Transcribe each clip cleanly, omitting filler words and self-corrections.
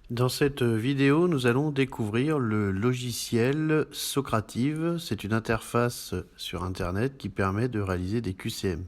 Dans cette vidéo, nous allons découvrir le logiciel Socrative. C'est une interface sur Internet qui permet de réaliser des QCM.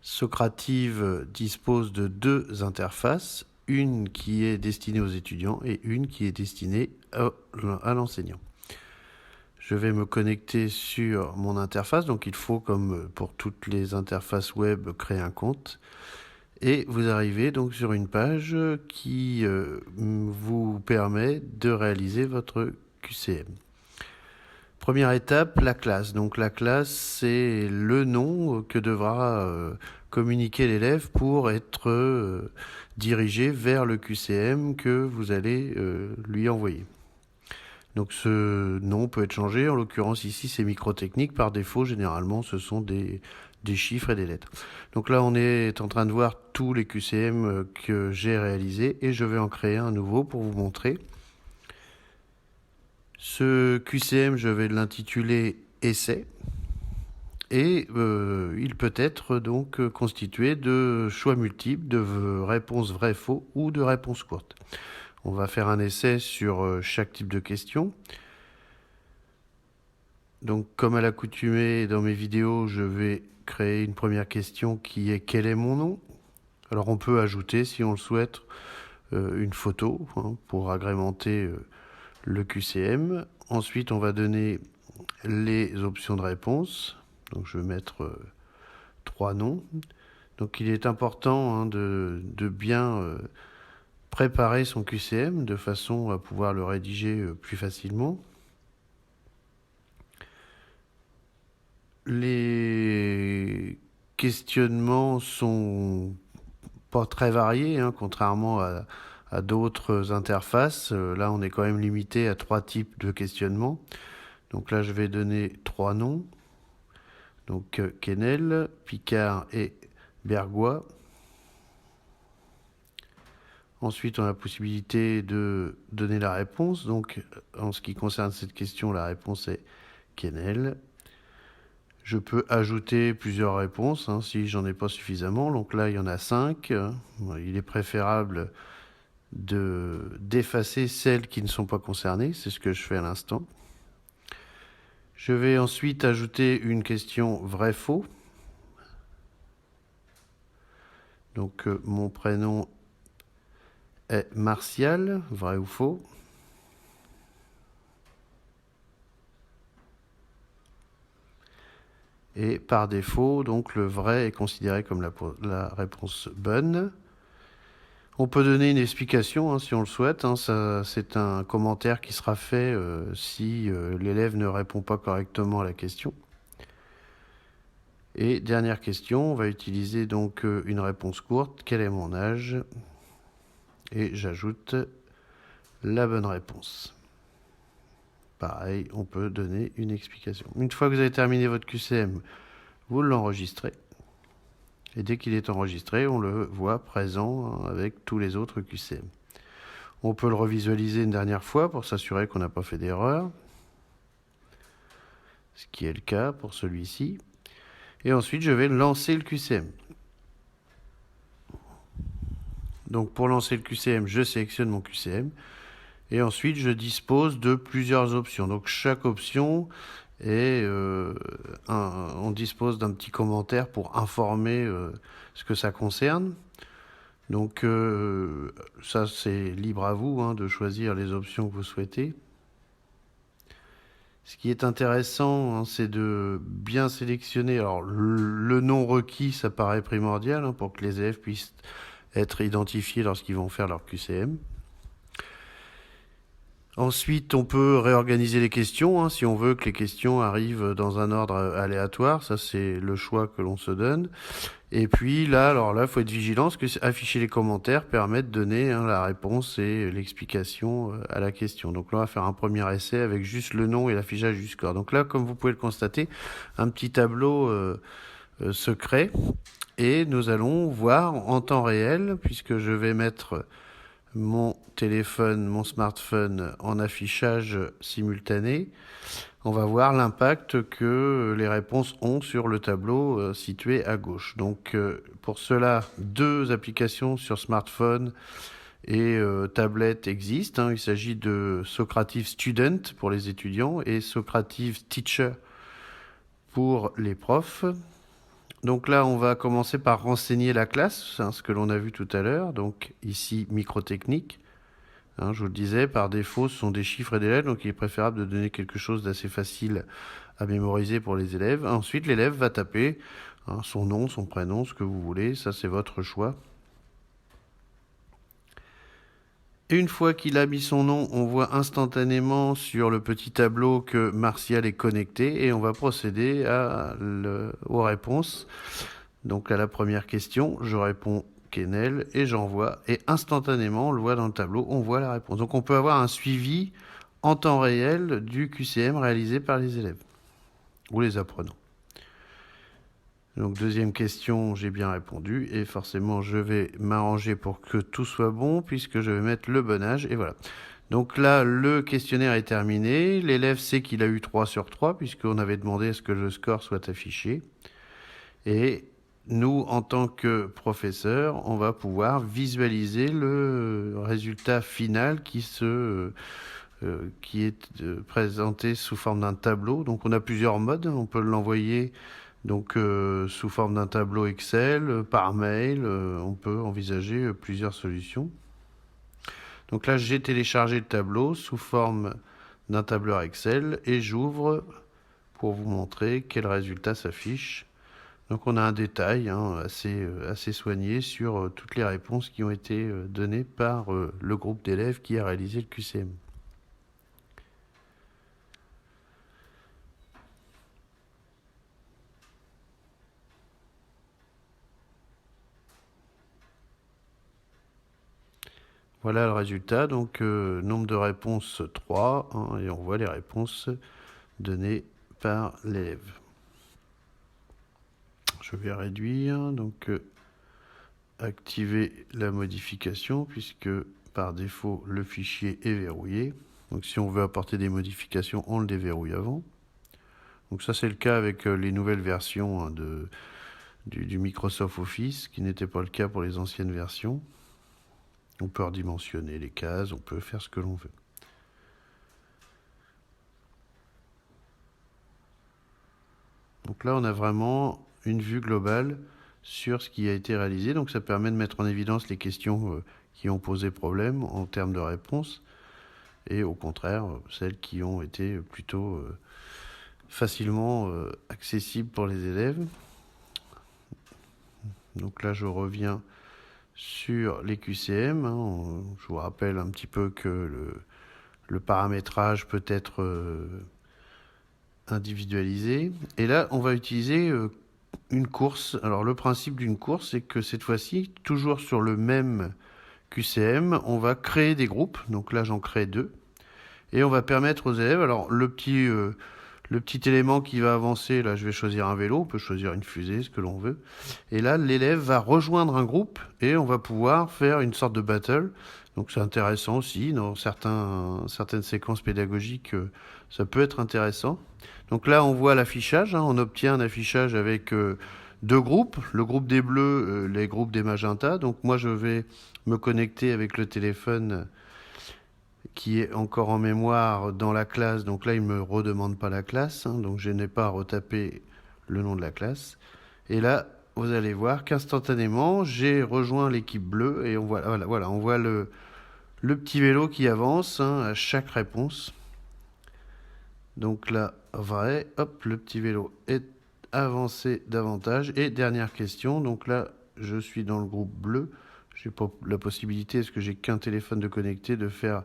Socrative dispose de deux interfaces, une qui est destinée aux étudiants et une qui est destinée à l'enseignant. Je vais me connecter sur mon interface, donc il faut, comme pour toutes les interfaces web, créer un compte. Et vous arrivez donc sur une page qui vous permet de réaliser votre QCM. Première étape, la classe. Donc la classe, c'est le nom que devra communiquer l'élève pour être dirigé vers le QCM que vous allez lui envoyer. Donc ce nom peut être changé. En l'occurrence ici, c'est microtechnique. Par défaut, généralement, ce sont des chiffres et des lettres. Donc là, on est en train de voir tous les QCM que j'ai réalisés et je vais en créer un nouveau pour vous montrer. Ce QCM, je vais l'intituler Essai et il peut être donc constitué de choix multiples, de réponses vraies-faux ou de réponses courtes. On va faire un essai sur chaque type de question. Donc, comme à l'accoutumée dans mes vidéos, je vais créer une première question qui est « Quel est mon nom ?» Alors, on peut ajouter, si on le souhaite, une photo pour agrémenter le QCM. Ensuite, on va donner les options de réponse. Donc, je vais mettre 3 noms. Donc, il est important de bien préparer son QCM de façon à pouvoir le rédiger plus facilement. Les questionnements sont pas très variés, contrairement à d'autres interfaces. Là, on est quand même limité à 3 types de questionnements. Donc là, je vais donner 3 noms. Donc Quesnel, Picard et Bergois. Ensuite, on a la possibilité de donner la réponse. Donc, en ce qui concerne cette question, la réponse est Quesnel. Je peux ajouter plusieurs réponses si j'en ai pas suffisamment. Donc là, il y en a 5. Il est préférable d'effacer celles qui ne sont pas concernées. C'est ce que je fais à l'instant. Je vais ensuite ajouter une question vrai-faux. Donc mon prénom est Martial, vrai ou faux. Et par défaut, donc le vrai est considéré comme la réponse bonne. On peut donner une explication si on le souhaite. C'est un commentaire qui sera fait si l'élève ne répond pas correctement à la question. Et dernière question, on va utiliser donc une réponse courte. Quel est mon âge? Et j'ajoute la bonne réponse. Pareil, on peut donner une explication. Une fois que vous avez terminé votre QCM, vous l'enregistrez. Et dès qu'il est enregistré, on le voit présent avec tous les autres QCM. On peut le revisualiser une dernière fois pour s'assurer qu'on n'a pas fait d'erreur. Ce qui est le cas pour celui-ci. Et ensuite, je vais lancer le QCM. Donc pour lancer le QCM, je sélectionne mon QCM. Et ensuite, je dispose de plusieurs options. Donc chaque option est... on dispose d'un petit commentaire pour informer ce que ça concerne. Donc ça, c'est libre à vous de choisir les options que vous souhaitez. Ce qui est intéressant, c'est de bien sélectionner. Alors, le nom requis, ça paraît primordial pour que les élèves puissent être identifiés lorsqu'ils vont faire leur QCM. Ensuite, on peut réorganiser les questions si on veut que les questions arrivent dans un ordre aléatoire. Ça, c'est le choix que l'on se donne. Et puis là, il faut être vigilant parce que afficher les commentaires permet de donner la réponse et l'explication à la question. Donc là, on va faire un premier essai avec juste le nom et l'affichage du score. Donc là, comme vous pouvez le constater, un petit tableau se crée et nous allons voir en temps réel, puisque je vais mettre mon téléphone, mon smartphone en affichage simultané. On va voir l'impact que les réponses ont sur le tableau situé à gauche. Donc pour cela, 2 applications sur smartphone et tablette existent. Il s'agit de Socrative Student pour les étudiants et Socrative Teacher pour les profs. Donc là, on va commencer par renseigner la classe, ce que l'on a vu tout à l'heure. Donc ici, microtechnique. Je vous le disais, par défaut, ce sont des chiffres et des lettres, donc il est préférable de donner quelque chose d'assez facile à mémoriser pour les élèves. Ensuite, l'élève va taper son nom, son prénom, ce que vous voulez, ça c'est votre choix. Et une fois qu'il a mis son nom, on voit instantanément sur le petit tableau que Martial est connecté et on va procéder aux réponses. Donc à la première question, je réponds Kenel et j'envoie. Et instantanément, on le voit dans le tableau, on voit la réponse. Donc on peut avoir un suivi en temps réel du QCM réalisé par les élèves ou les apprenants. Donc deuxième question, j'ai bien répondu et forcément je vais m'arranger pour que tout soit bon puisque je vais mettre le bon âge et voilà. Donc là, le questionnaire est terminé. L'élève sait qu'il a eu 3 sur 3 puisqu'on avait demandé à ce que le score soit affiché. Et nous, en tant que professeurs, on va pouvoir visualiser le résultat final qui est présenté sous forme d'un tableau. Donc on a plusieurs modes, on peut l'envoyer sous forme d'un tableau Excel, par mail, on peut envisager plusieurs solutions. Donc là, j'ai téléchargé le tableau sous forme d'un tableur Excel et j'ouvre pour vous montrer quel résultat s'affiche. Donc on a un détail assez soigné sur toutes les réponses qui ont été données par le groupe d'élèves qui a réalisé le QCM. Voilà le résultat, donc nombre de réponses 3, et on voit les réponses données par l'élève. Je vais réduire, donc activer la modification puisque par défaut le fichier est verrouillé. Donc si on veut apporter des modifications, on le déverrouille avant. Donc ça c'est le cas avec les nouvelles versions du Microsoft Office, qui n'était pas le cas pour les anciennes versions. On peut redimensionner les cases, on peut faire ce que l'on veut. Donc là, on a vraiment une vue globale sur ce qui a été réalisé. Donc ça permet de mettre en évidence les questions qui ont posé problème en termes de réponse et au contraire, celles qui ont été plutôt facilement accessibles pour les élèves. Donc là, je reviens sur les QCM. Je vous rappelle un petit peu que le paramétrage peut être individualisé. Et là, on va utiliser une course. Alors le principe d'une course, c'est que cette fois-ci, toujours sur le même QCM, on va créer des groupes. Donc là, j'en crée 2. Et on va permettre aux élèves, alors le petit élément qui va avancer, là je vais choisir un vélo, on peut choisir une fusée, ce que l'on veut. Et là, l'élève va rejoindre un groupe et on va pouvoir faire une sorte de battle. Donc c'est intéressant aussi, dans certaines séquences pédagogiques, ça peut être intéressant. Donc là, on voit l'affichage, on obtient un affichage avec 2 groupes, le groupe des bleus, les groupes des magentas. Donc moi, je vais me connecter avec le téléphone qui est encore en mémoire dans la classe. Donc là, il ne me redemande pas la classe, donc je n'ai pas à retaper le nom de la classe. Et là, vous allez voir qu'instantanément, j'ai rejoint l'équipe bleue et on voit le petit vélo qui avance à chaque réponse. Donc là, vrai, hop, le petit vélo est avancé davantage. Et dernière question, donc là, je suis dans le groupe bleu. J'ai pas la possibilité, est-ce que j'ai qu'un téléphone de connecté, de faire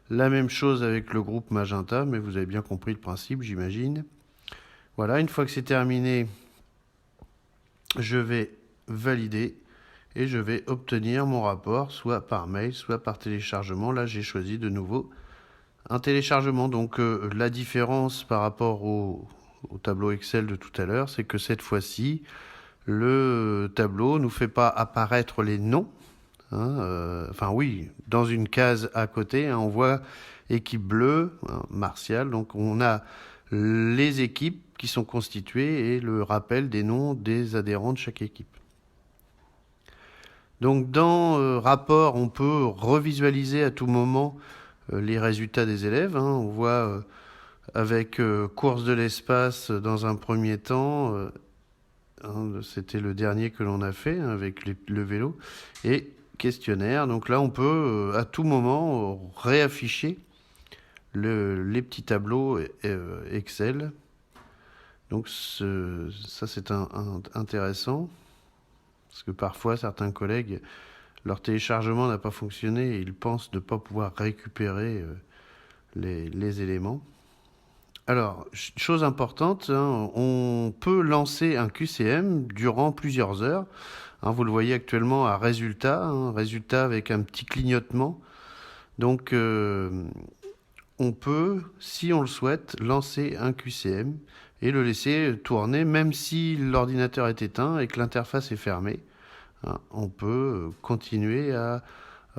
la même chose avec le groupe magenta, mais vous avez bien compris le principe, j'imagine. Voilà, une fois que c'est terminé, je vais valider et je vais obtenir mon rapport, soit par mail, soit par téléchargement. Là, j'ai choisi de nouveau un téléchargement. Donc la différence par rapport au tableau Excel de tout à l'heure, c'est que cette fois-ci, le tableau ne nous fait pas apparaître les noms. Dans une case à côté, on voit équipe bleue, Martial. Donc on a les équipes qui sont constituées et le rappel des noms des adhérents de chaque équipe. Donc dans rapport, on peut revisualiser à tout moment les résultats des élèves. On voit avec course de l'espace dans un premier temps, c'était le dernier que l'on a fait avec le vélo, et questionnaire. Donc là, on peut à tout moment réafficher les petits tableaux Excel. Donc ça, c'est intéressant, parce que parfois, certains collègues, leur téléchargement n'a pas fonctionné et ils pensent ne pas pouvoir récupérer les éléments. Alors, chose importante, on peut lancer un QCM durant plusieurs heures. Vous le voyez actuellement à résultat, résultat avec un petit clignotement. Donc, on peut, si on le souhaite, lancer un QCM et le laisser tourner, même si l'ordinateur est éteint et que l'interface est fermée. On peut continuer à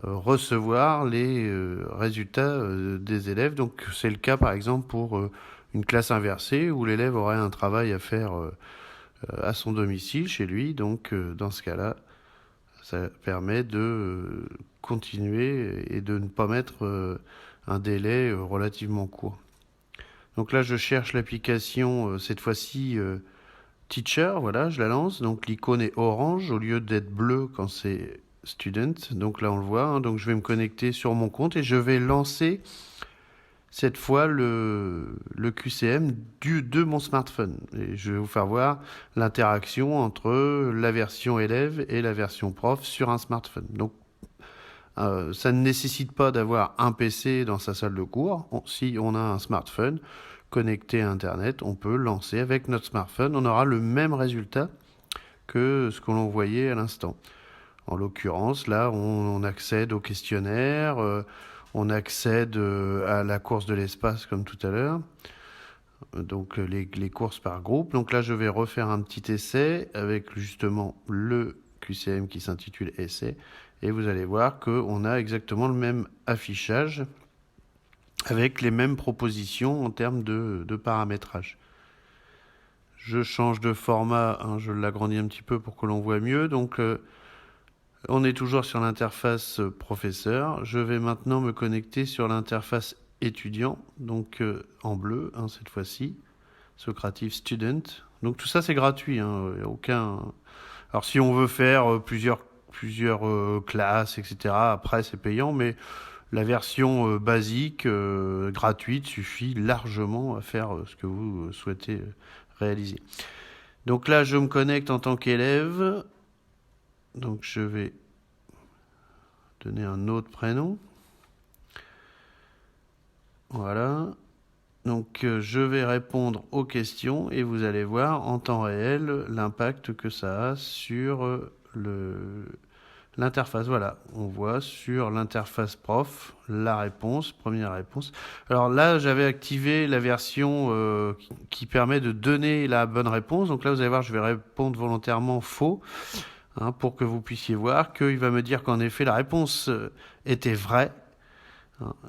recevoir les résultats des élèves. Donc c'est le cas par exemple pour une classe inversée où l'élève aurait un travail à faire à son domicile, chez lui. Donc dans ce cas-là, ça permet de continuer et de ne pas mettre un délai relativement court. Donc là, je cherche l'application, cette fois-ci Teacher, voilà, je la lance. Donc l'icône est orange au lieu d'être bleu quand c'est Student. Donc là, on le voit. Donc je vais me connecter sur mon compte et je vais lancer cette fois le QCM de mon smartphone. Et je vais vous faire voir l'interaction entre la version élève et la version prof sur un smartphone. Donc ça ne nécessite pas d'avoir un PC dans sa salle de cours. Si on a un smartphone connecté à Internet, on peut lancer avec notre smartphone. On aura le même résultat que ce que l'on voyait à l'instant. En l'occurrence, là, on accède au questionnaire, on accède à la course de l'espace comme tout à l'heure. Donc les courses par groupe. Donc là, je vais refaire un petit essai avec justement le QCM qui s'intitule Essai. Et vous allez voir qu'on a exactement le même affichage avec les mêmes propositions en termes de paramétrage. Je change de format, je l'agrandis un petit peu pour que l'on voit mieux. Donc on est toujours sur l'interface professeur. Je vais maintenant me connecter sur l'interface étudiant, donc en bleu cette fois-ci, Socrative Student. Donc tout ça c'est gratuit, aucun. Alors si on veut faire plusieurs classes, etc. Après c'est payant, mais la version basique, gratuite, suffit largement à faire ce que vous souhaitez réaliser. Donc là, je me connecte en tant qu'élève. Donc je vais donner un autre prénom. Voilà. Donc je vais répondre aux questions et vous allez voir en temps réel l'impact que ça a sur l'interface. Voilà, on voit sur l'interface prof la réponse, première réponse. Alors là, j'avais activé la version qui permet de donner la bonne réponse. Donc là, vous allez voir, je vais répondre volontairement faux pour que vous puissiez voir qu'il va me dire qu'en effet, la réponse était vraie.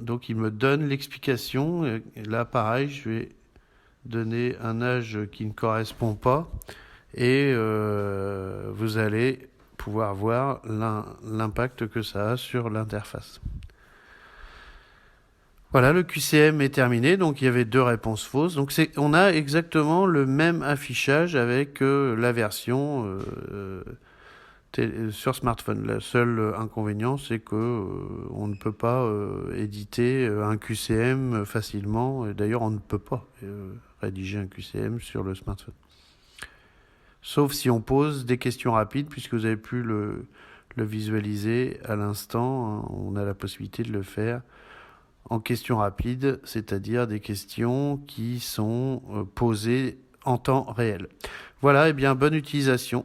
Donc il me donne l'explication. Et là, pareil, je vais donner un âge qui ne correspond pas. Et vous allez pouvoir voir l'impact que ça a sur l'interface. Voilà, le QCM est terminé, donc il y avait 2 réponses fausses. Donc on a exactement le même affichage avec la version sur smartphone. Le seul inconvénient, c'est que on ne peut pas éditer un QCM facilement. Et d'ailleurs, on ne peut pas rédiger un QCM sur le smartphone. Sauf si on pose des questions rapides, puisque vous avez pu le visualiser à l'instant. On a la possibilité de le faire en questions rapides, c'est-à-dire des questions qui sont posées en temps réel. Voilà, et bien bonne utilisation.